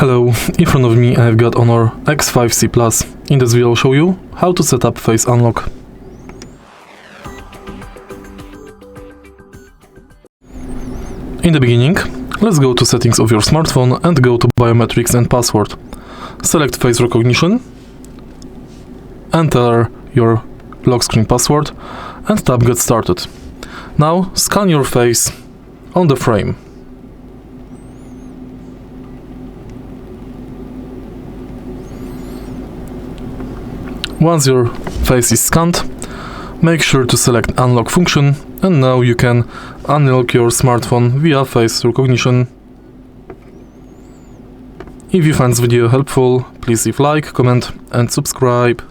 Hello, in front of me I've got HONOR X5c Plus. In this video I'll show you how to set up face unlock. In the beginning, let's go to settings of your smartphone and go to Biometrics and password. Select face recognition, enter your lock screen password and tap get started. Now scan your face on the frame. Once your face is scanned, make sure to select unlock function, and now you can unlock your smartphone via face recognition. If you find this video helpful, please leave like, comment and subscribe.